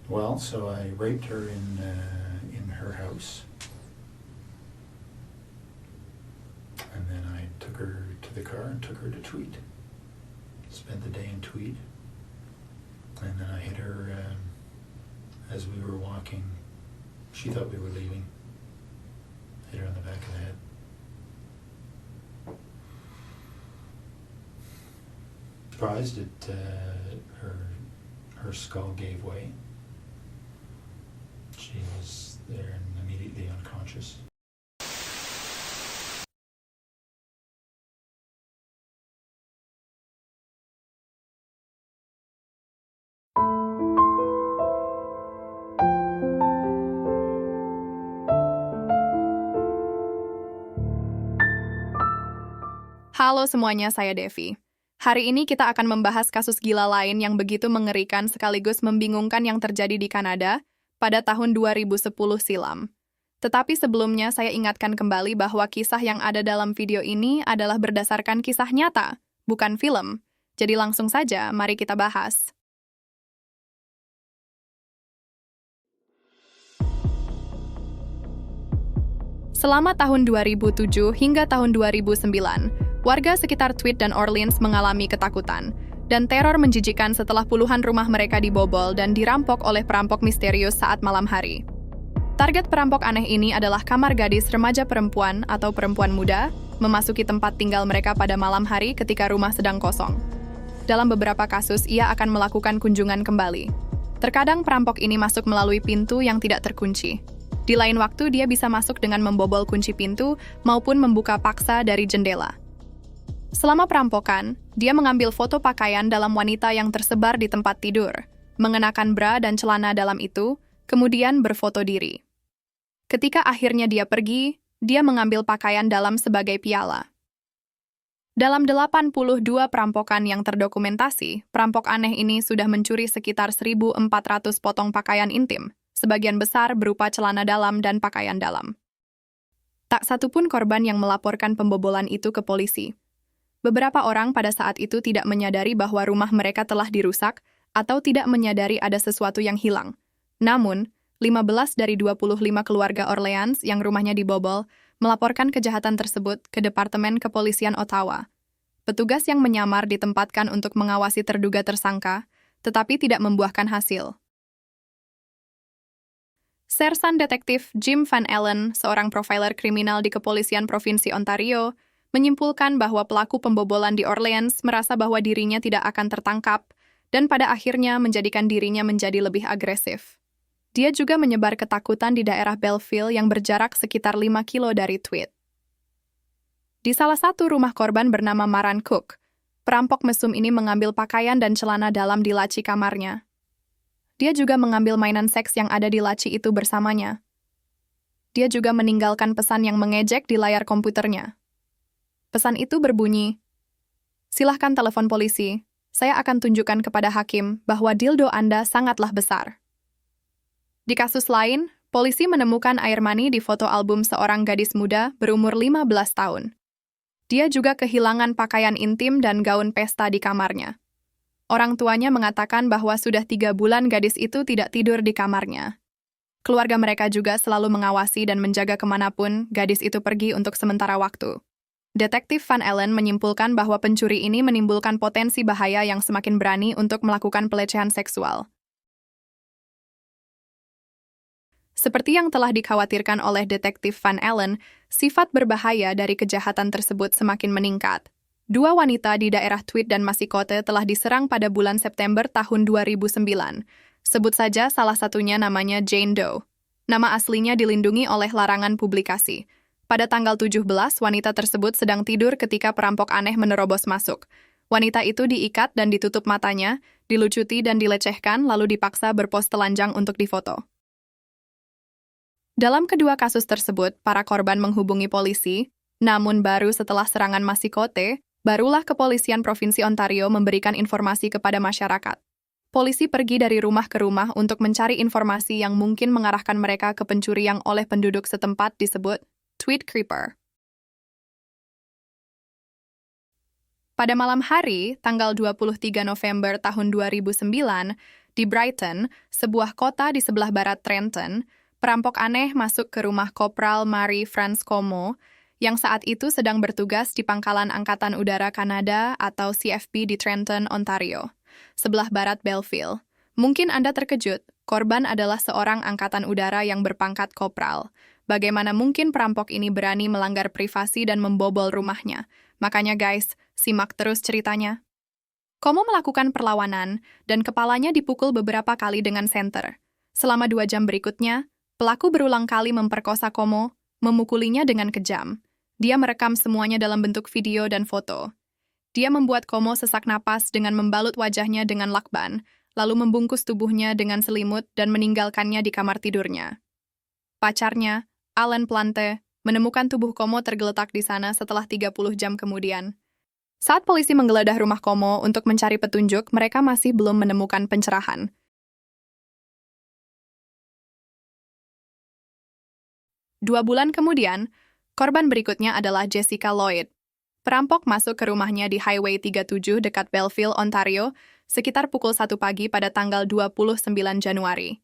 Well, so I raped her in her house, and then I took her to the car and took her to Tweed. Spent the day in Tweed, and then I hit her as we were walking. She thought we were leaving. Hit her on the back of the head. Surprised that her skull gave way. She was there and immediately unconscious. Halo semuanya, saya Devi. Hari ini kita akan membahas kasus gila lain yang begitu mengerikan sekaligus membingungkan yang terjadi di Kanada pada tahun 2010 silam. Tetapi sebelumnya saya ingatkan kembali bahwa kisah yang ada dalam video ini adalah berdasarkan kisah nyata, bukan film. Jadi langsung saja, mari kita bahas. Selama tahun 2007 hingga tahun 2009, warga sekitar Tweed dan Orleans mengalami ketakutan dan teror menjijikan setelah puluhan rumah mereka dibobol dan dirampok oleh perampok misterius saat malam hari. Target perampok aneh ini adalah kamar gadis remaja perempuan atau perempuan muda memasuki tempat tinggal mereka pada malam hari ketika rumah sedang kosong. Dalam beberapa kasus, ia akan melakukan kunjungan kembali. Terkadang perampok ini masuk melalui pintu yang tidak terkunci. Di lain waktu, dia bisa masuk dengan membobol kunci pintu maupun membuka paksa dari jendela. Selama perampokan, dia mengambil foto pakaian dalam wanita yang tersebar di tempat tidur, mengenakan bra dan celana dalam itu, kemudian berfoto diri. Ketika akhirnya dia pergi, dia mengambil pakaian dalam sebagai piala. Dalam 82 perampokan yang terdokumentasi, perampok aneh ini sudah mencuri sekitar 1.400 potong pakaian intim, sebagian besar berupa celana dalam dan pakaian dalam. Tak satupun korban yang melaporkan pembobolan itu ke polisi. Beberapa orang pada saat itu tidak menyadari bahwa rumah mereka telah dirusak atau tidak menyadari ada sesuatu yang hilang. Namun, 15 dari 25 keluarga Orleans yang rumahnya dibobol melaporkan kejahatan tersebut ke Departemen Kepolisian Ottawa. Petugas yang menyamar ditempatkan untuk mengawasi terduga tersangka, tetapi tidak membuahkan hasil. Sersan Detektif Jim Van Allen, seorang profiler kriminal di Kepolisian Provinsi Ontario, menyimpulkan bahwa pelaku pembobolan di Orleans merasa bahwa dirinya tidak akan tertangkap dan pada akhirnya menjadikan dirinya menjadi lebih agresif. Dia juga menyebar ketakutan di daerah Belleville yang berjarak sekitar 5 kilo dari Tweed. Di salah satu rumah korban bernama Maran Cook, perampok mesum ini mengambil pakaian dan celana dalam di laci kamarnya. Dia juga mengambil mainan seks yang ada di laci itu bersamanya. Dia juga meninggalkan pesan yang mengejek di layar komputernya. Pesan itu berbunyi, "Silahkan telepon polisi, saya akan tunjukkan kepada hakim bahwa dildo Anda sangatlah besar." Di kasus lain, polisi menemukan air mani di foto album seorang gadis muda berumur 15 tahun. Dia juga kehilangan pakaian intim dan gaun pesta di kamarnya. Orang tuanya mengatakan bahwa sudah 3 bulan gadis itu tidak tidur di kamarnya. Keluarga mereka juga selalu mengawasi dan menjaga kemanapun gadis itu pergi untuk sementara waktu. Detektif Van Allen menyimpulkan bahwa pencuri ini menimbulkan potensi bahaya yang semakin berani untuk melakukan pelecehan seksual. Seperti yang telah dikhawatirkan oleh Detektif Van Allen, sifat berbahaya dari kejahatan tersebut semakin meningkat. 2 wanita di daerah Tweed dan Massicot telah diserang pada bulan September tahun 2009. Sebut saja salah satunya namanya Jane Doe. Nama aslinya dilindungi oleh larangan publikasi. Pada tanggal 17, wanita tersebut sedang tidur ketika perampok aneh menerobos masuk. Wanita itu diikat dan ditutup matanya, dilucuti dan dilecehkan, lalu dipaksa berpose telanjang untuk difoto. Dalam kedua kasus tersebut, para korban menghubungi polisi, namun baru setelah serangan Massicot, barulah Kepolisian Provinsi Ontario memberikan informasi kepada masyarakat. Polisi pergi dari rumah ke rumah untuk mencari informasi yang mungkin mengarahkan mereka ke pencuri yang oleh penduduk setempat disebut Tweed Creeper. Pada malam hari, tanggal 23 November tahun 2009, Di Brighton, sebuah kota di sebelah barat Trenton, perampok aneh masuk ke rumah Kopral Marie France Como yang saat itu sedang bertugas di Pangkalan Angkatan Udara Kanada atau CFB di Trenton, Ontario, sebelah barat Belleville. Mungkin Anda terkejut, korban adalah seorang angkatan udara yang berpangkat kopral. Bagaimana mungkin perampok ini berani melanggar privasi dan membobol rumahnya? Makanya guys, simak terus ceritanya. Como melakukan perlawanan, dan kepalanya dipukul beberapa kali dengan senter. Selama 2 jam berikutnya, pelaku berulang kali memperkosa Como, memukulinya dengan kejam. Dia merekam semuanya dalam bentuk video dan foto. Dia membuat Como sesak napas dengan membalut wajahnya dengan lakban, lalu membungkus tubuhnya dengan selimut dan meninggalkannya di kamar tidurnya. Pacarnya, Alan Plante, menemukan tubuh Como tergeletak di sana setelah 30 jam kemudian. Saat polisi menggeledah rumah Como untuk mencari petunjuk, mereka masih belum menemukan pencerahan. Dua bulan kemudian, korban berikutnya adalah Jessica Lloyd. Perampok masuk ke rumahnya di Highway 37 dekat Belleville, Ontario, sekitar pukul 1 pagi pada tanggal 29 Januari.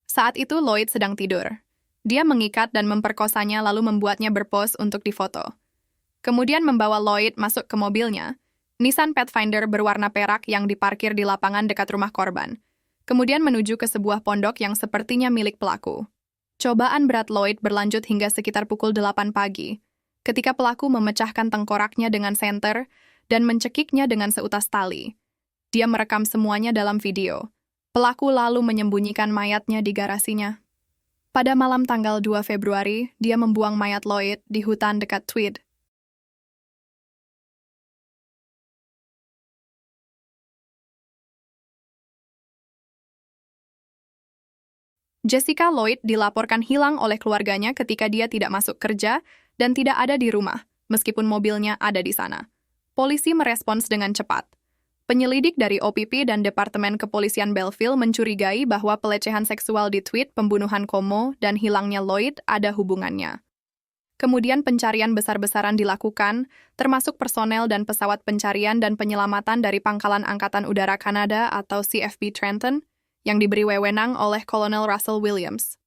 Saat itu Lloyd sedang tidur. Dia mengikat dan memperkosanya lalu membuatnya berpose untuk difoto. Kemudian membawa Lloyd masuk ke mobilnya, Nissan Pathfinder berwarna perak yang diparkir di lapangan dekat rumah korban. Kemudian menuju ke sebuah pondok yang sepertinya milik pelaku. Cobaan berat Lloyd berlanjut hingga sekitar pukul 8 pagi, ketika pelaku memecahkan tengkoraknya dengan senter dan mencekiknya dengan seutas tali. Dia merekam semuanya dalam video. Pelaku lalu menyembunyikan mayatnya di garasinya. Pada malam tanggal 2 Februari, dia membuang mayat Lloyd di hutan dekat Tweed. Jessica Lloyd dilaporkan hilang oleh keluarganya ketika dia tidak masuk kerja dan tidak ada di rumah, meskipun mobilnya ada di sana. Polisi merespons dengan cepat. Penyelidik dari OPP dan Departemen Kepolisian Belleville mencurigai bahwa pelecehan seksual di Tweed, pembunuhan Como, dan hilangnya Lloyd ada hubungannya. Kemudian pencarian besar-besaran dilakukan, termasuk personel dan pesawat pencarian dan penyelamatan dari Pangkalan Angkatan Udara Kanada atau CFB Trenton, yang diberi wewenang oleh Kolonel Russell Williams.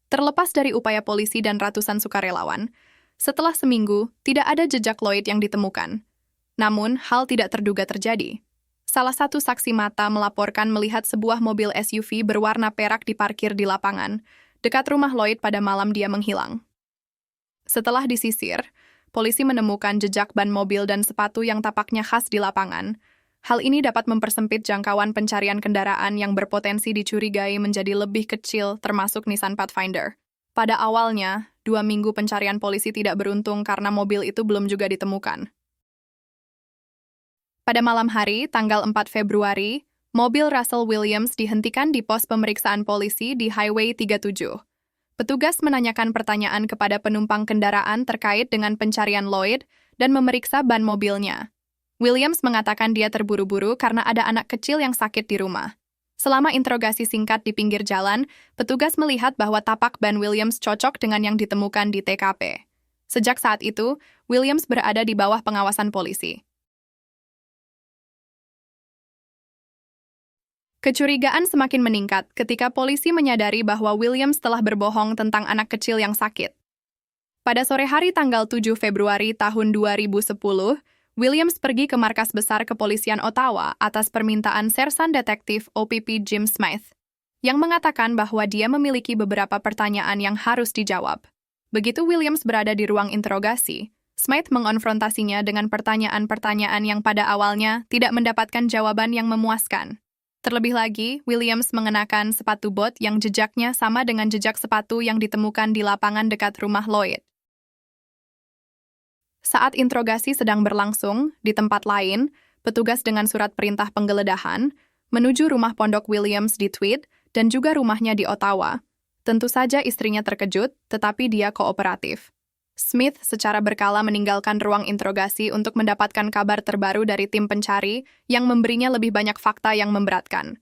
Terlepas dari upaya polisi dan ratusan sukarelawan, setelah seminggu, tidak ada jejak Lloyd yang ditemukan. Namun, hal tidak terduga terjadi. Salah satu saksi mata melaporkan melihat sebuah mobil SUV berwarna perak diparkir di lapangan, dekat rumah Lloyd pada malam dia menghilang. Setelah disisir, polisi menemukan jejak ban mobil dan sepatu yang tapaknya khas di lapangan. Hal ini dapat mempersempit jangkauan pencarian kendaraan yang berpotensi dicurigai menjadi lebih kecil, termasuk Nissan Pathfinder. Pada awalnya, 2 minggu pencarian polisi tidak beruntung karena mobil itu belum juga ditemukan. Pada malam hari, tanggal 4 Februari, mobil Russell Williams dihentikan di pos pemeriksaan polisi di Highway 37. Petugas menanyakan pertanyaan kepada penumpang kendaraan terkait dengan pencarian Lloyd dan memeriksa ban mobilnya. Williams mengatakan dia terburu-buru karena ada anak kecil yang sakit di rumah. Selama interogasi singkat di pinggir jalan, petugas melihat bahwa tapak ban Williams cocok dengan yang ditemukan di TKP. Sejak saat itu, Williams berada di bawah pengawasan polisi. Kecurigaan semakin meningkat ketika polisi menyadari bahwa Williams telah berbohong tentang anak kecil yang sakit. Pada sore hari tanggal 7 Februari tahun 2010, Williams pergi ke markas besar kepolisian Ottawa atas permintaan Sersan Detektif OPP Jim Smythe, yang mengatakan bahwa dia memiliki beberapa pertanyaan yang harus dijawab. Begitu Williams berada di ruang interogasi, Smythe mengonfrontasinya dengan pertanyaan-pertanyaan yang pada awalnya tidak mendapatkan jawaban yang memuaskan. Terlebih lagi, Williams mengenakan sepatu bot yang jejaknya sama dengan jejak sepatu yang ditemukan di lapangan dekat rumah Lloyd. Saat interogasi sedang berlangsung, di tempat lain, petugas dengan surat perintah penggeledahan menuju rumah pondok Williams di Tweed dan juga rumahnya di Ottawa. Tentu saja istrinya terkejut, tetapi dia kooperatif. Smith secara berkala meninggalkan ruang interogasi untuk mendapatkan kabar terbaru dari tim pencari yang memberinya lebih banyak fakta yang memberatkan.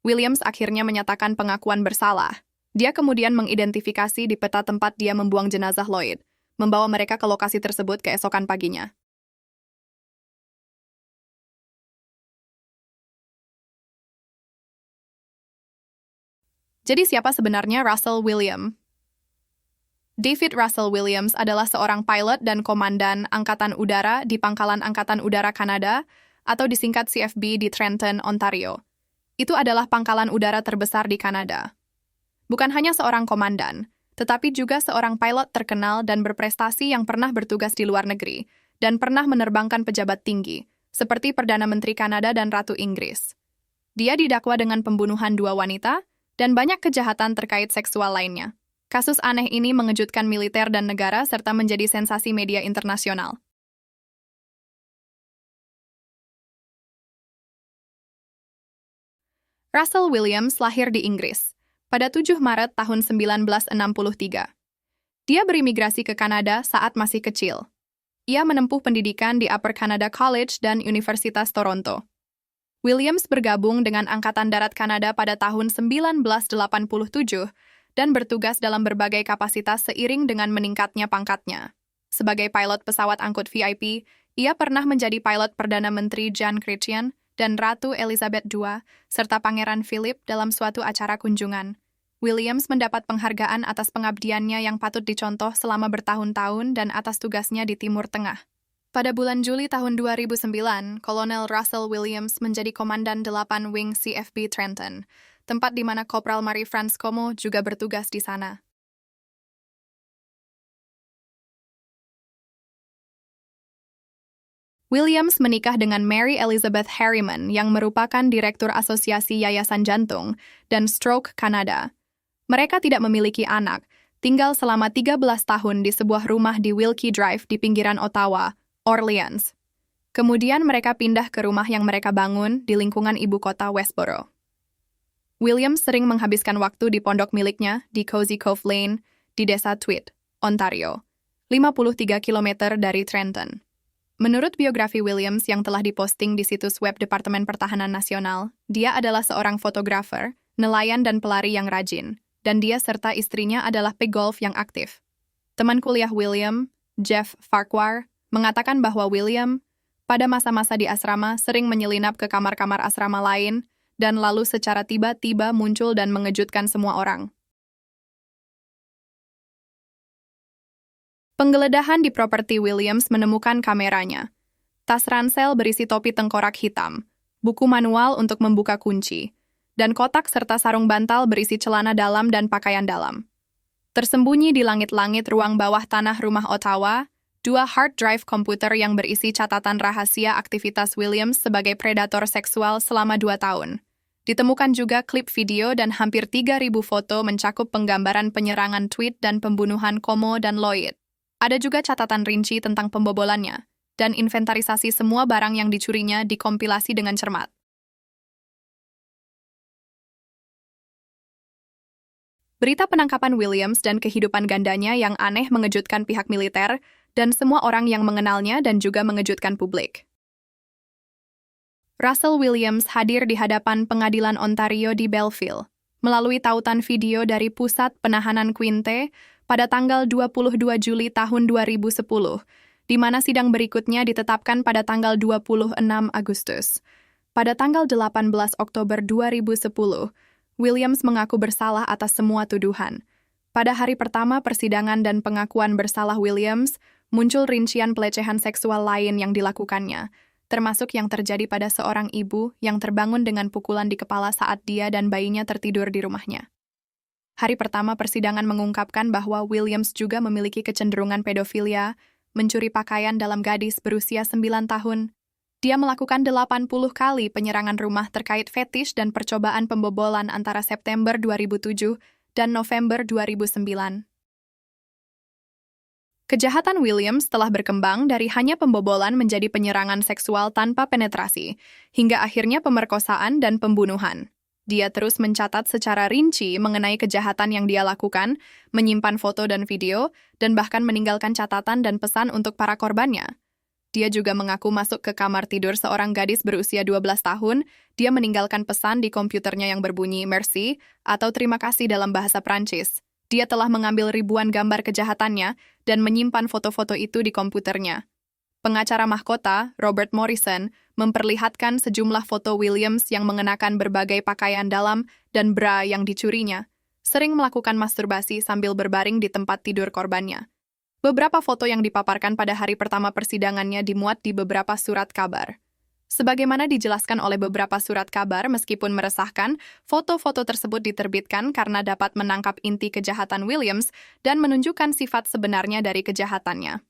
Williams akhirnya menyatakan pengakuan bersalah. Dia kemudian mengidentifikasi di peta tempat dia membuang jenazah Lloyd, membawa mereka ke lokasi tersebut keesokan paginya. Jadi siapa sebenarnya Russell Williams? David Russell Williams adalah seorang pilot dan komandan Angkatan Udara di Pangkalan Angkatan Udara Kanada atau disingkat CFB di Trenton, Ontario. Itu adalah pangkalan udara terbesar di Kanada. Bukan hanya seorang komandan, tetapi juga seorang pilot terkenal dan berprestasi yang pernah bertugas di luar negeri dan pernah menerbangkan pejabat tinggi, seperti Perdana Menteri Kanada dan Ratu Inggris. Dia didakwa dengan pembunuhan 2 wanita dan banyak kejahatan terkait seksual lainnya. Kasus aneh ini mengejutkan militer dan negara serta menjadi sensasi media internasional. Russell Williams lahir di Inggris pada 7 Maret tahun 1963. Dia berimigrasi ke Kanada saat masih kecil. Ia menempuh pendidikan di Upper Canada College dan Universitas Toronto. Williams bergabung dengan Angkatan Darat Kanada pada tahun 1987 dan bertugas dalam berbagai kapasitas seiring dengan meningkatnya pangkatnya. Sebagai pilot pesawat angkut VIP, ia pernah menjadi pilot Perdana Menteri John Chrétien dan Ratu Elizabeth II, serta Pangeran Philip dalam suatu acara kunjungan. Williams mendapat penghargaan atas pengabdiannya yang patut dicontoh selama bertahun-tahun dan atas tugasnya di Timur Tengah. Pada bulan Juli tahun 2009, Kolonel Russell Williams menjadi Komandan 8 Wing CFB Trenton, tempat di mana Kopral Marie-France Como juga bertugas di sana. Williams menikah dengan Mary Elizabeth Harriman yang merupakan Direktur Asosiasi Yayasan Jantung dan Stroke Kanada. Mereka tidak memiliki anak, tinggal selama 13 tahun di sebuah rumah di Wilkie Drive di pinggiran Ottawa, Orleans. Kemudian mereka pindah ke rumah yang mereka bangun di lingkungan ibu kota Westboro. Williams sering menghabiskan waktu di pondok miliknya di Cozy Cove Lane di desa Tweed, Ontario, 53 km dari Trenton. Menurut biografi Williams yang telah diposting di situs web Departemen Pertahanan Nasional, dia adalah seorang fotografer, nelayan dan pelari yang rajin, dan dia serta istrinya adalah pegolf yang aktif. Teman kuliah William, Jeff Farquhar, mengatakan bahwa William, pada masa-masa di asrama, sering menyelinap ke kamar-kamar asrama lain, dan lalu secara tiba-tiba muncul dan mengejutkan semua orang. Penggeledahan di properti Williams menemukan kameranya, tas ransel berisi topi tengkorak hitam, buku manual untuk membuka kunci, dan kotak serta sarung bantal berisi celana dalam dan pakaian dalam. Tersembunyi di langit-langit ruang bawah tanah rumah Ottawa, 2 hard drive komputer yang berisi catatan rahasia aktivitas Williams sebagai predator seksual selama 2 tahun. Ditemukan juga klip video dan hampir 3.000 foto mencakup penggambaran penyerangan tweet dan pembunuhan Como dan Lloyd. Ada juga catatan rinci tentang pembobolannya, dan inventarisasi semua barang yang dicurinya dikompilasi dengan cermat. Berita penangkapan Williams dan kehidupan gandanya yang aneh mengejutkan pihak militer dan semua orang yang mengenalnya dan juga mengejutkan publik. Russell Williams hadir di hadapan Pengadilan Ontario di Belleville melalui tautan video dari Pusat Penahanan Quinte pada tanggal 22 Juli tahun 2010, di mana sidang berikutnya ditetapkan pada tanggal 26 Agustus. Pada tanggal 18 Oktober 2010, Williams mengaku bersalah atas semua tuduhan. Pada hari pertama persidangan dan pengakuan bersalah Williams, muncul rincian pelecehan seksual lain yang dilakukannya, termasuk yang terjadi pada seorang ibu yang terbangun dengan pukulan di kepala saat dia dan bayinya tertidur di rumahnya. Hari pertama persidangan mengungkapkan bahwa Williams juga memiliki kecenderungan pedofilia, mencuri pakaian dalam gadis berusia 9 tahun. Dia melakukan 80 kali penyerangan rumah terkait fetish dan percobaan pembobolan antara September 2007 dan November 2009. Kejahatan Williams telah berkembang dari hanya pembobolan menjadi penyerangan seksual tanpa penetrasi, hingga akhirnya pemerkosaan dan pembunuhan. Dia terus mencatat secara rinci mengenai kejahatan yang dia lakukan, menyimpan foto dan video, dan bahkan meninggalkan catatan dan pesan untuk para korbannya. Dia juga mengaku masuk ke kamar tidur seorang gadis berusia 12 tahun, dia meninggalkan pesan di komputernya yang berbunyi merci atau terima kasih dalam bahasa Prancis. Dia telah mengambil ribuan gambar kejahatannya dan menyimpan foto-foto itu di komputernya. Pengacara mahkota, Robert Morrison, memperlihatkan sejumlah foto Williams yang mengenakan berbagai pakaian dalam dan bra yang dicurinya, sering melakukan masturbasi sambil berbaring di tempat tidur korbannya. Beberapa foto yang dipaparkan pada hari pertama persidangannya dimuat di beberapa surat kabar. Sebagaimana dijelaskan oleh beberapa surat kabar, meskipun meresahkan, foto-foto tersebut diterbitkan karena dapat menangkap inti kejahatan Williams dan menunjukkan sifat sebenarnya dari kejahatannya.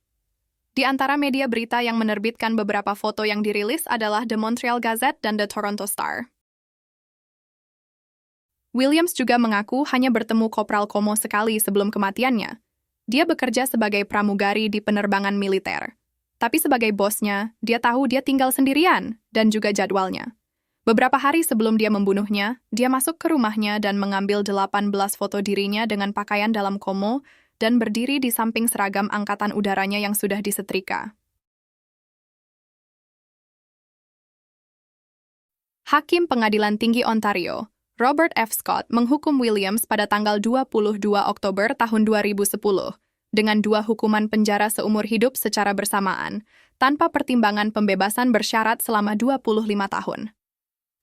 Di antara media berita yang menerbitkan beberapa foto yang dirilis adalah The Montreal Gazette dan The Toronto Star. Williams juga mengaku hanya bertemu Kopral Como sekali sebelum kematiannya. Dia bekerja sebagai pramugari di penerbangan militer. Tapi sebagai bosnya, dia tahu dia tinggal sendirian dan juga jadwalnya. Beberapa hari sebelum dia membunuhnya, dia masuk ke rumahnya dan mengambil 18 foto dirinya dengan pakaian dalam komo dan berdiri di samping seragam angkatan udaranya yang sudah disetrika. Hakim Pengadilan Tinggi Ontario, Robert F. Scott, menghukum Williams pada tanggal 22 Oktober tahun 2010 dengan 2 hukuman penjara seumur hidup secara bersamaan, tanpa pertimbangan pembebasan bersyarat selama 25 tahun.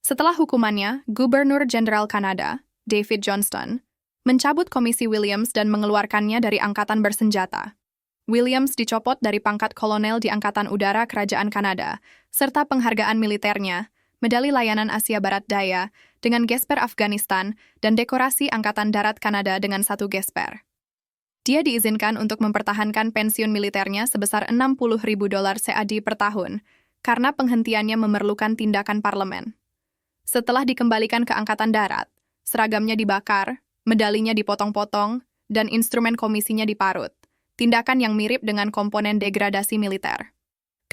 Setelah hukumannya, Gubernur Jenderal Kanada, David Johnston, mencabut komisi Williams dan mengeluarkannya dari angkatan bersenjata. Williams dicopot dari pangkat kolonel di Angkatan Udara Kerajaan Kanada, serta penghargaan militernya, medali layanan Asia Barat Daya, dengan Gesper Afghanistan, dan dekorasi Angkatan Darat Kanada dengan 1 Gesper. Dia diizinkan untuk mempertahankan pensiun militernya sebesar $60,000 CAD per tahun, karena penghentiannya memerlukan tindakan parlemen. Setelah dikembalikan ke Angkatan Darat, seragamnya dibakar, medalinya dipotong-potong, dan instrumen komisinya diparut, tindakan yang mirip dengan komponen degradasi militer.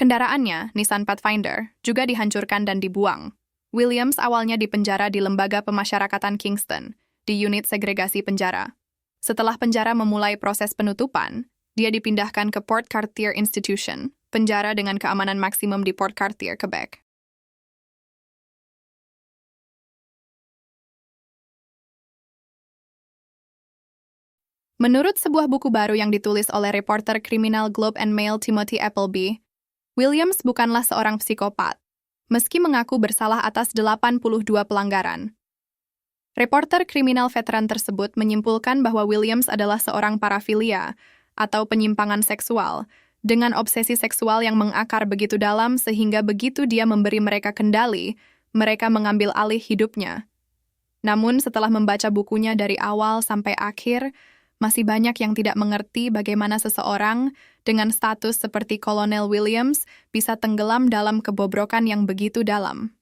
Kendaraannya, Nissan Pathfinder, juga dihancurkan dan dibuang. Williams awalnya dipenjara di Lembaga Pemasyarakatan Kingston, di unit segregasi penjara. Setelah penjara memulai proses penutupan, dia dipindahkan ke Port Cartier Institution, penjara dengan keamanan maksimum di Port Cartier, Quebec. Menurut sebuah buku baru yang ditulis oleh reporter kriminal Globe and Mail Timothy Appleby, Williams bukanlah seorang psikopat, meski mengaku bersalah atas 82 pelanggaran. Reporter kriminal veteran tersebut menyimpulkan bahwa Williams adalah seorang parafilia atau penyimpangan seksual dengan obsesi seksual yang mengakar begitu dalam sehingga begitu dia memberi mereka kendali, mereka mengambil alih hidupnya. Namun setelah membaca bukunya dari awal sampai akhir, masih banyak yang tidak mengerti bagaimana seseorang dengan status seperti Kolonel Williams bisa tenggelam dalam kebobrokan yang begitu dalam.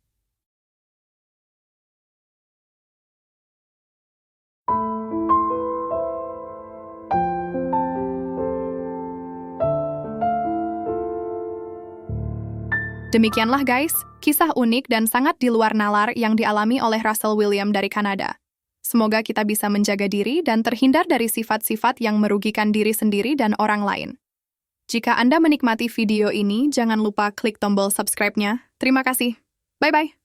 Demikianlah guys, kisah unik dan sangat di luar nalar yang dialami oleh Russell William dari Kanada. Semoga kita bisa menjaga diri dan terhindar dari sifat-sifat yang merugikan diri sendiri dan orang lain. Jika Anda menikmati video ini, jangan lupa klik tombol subscribe-nya. Terima kasih. Bye-bye.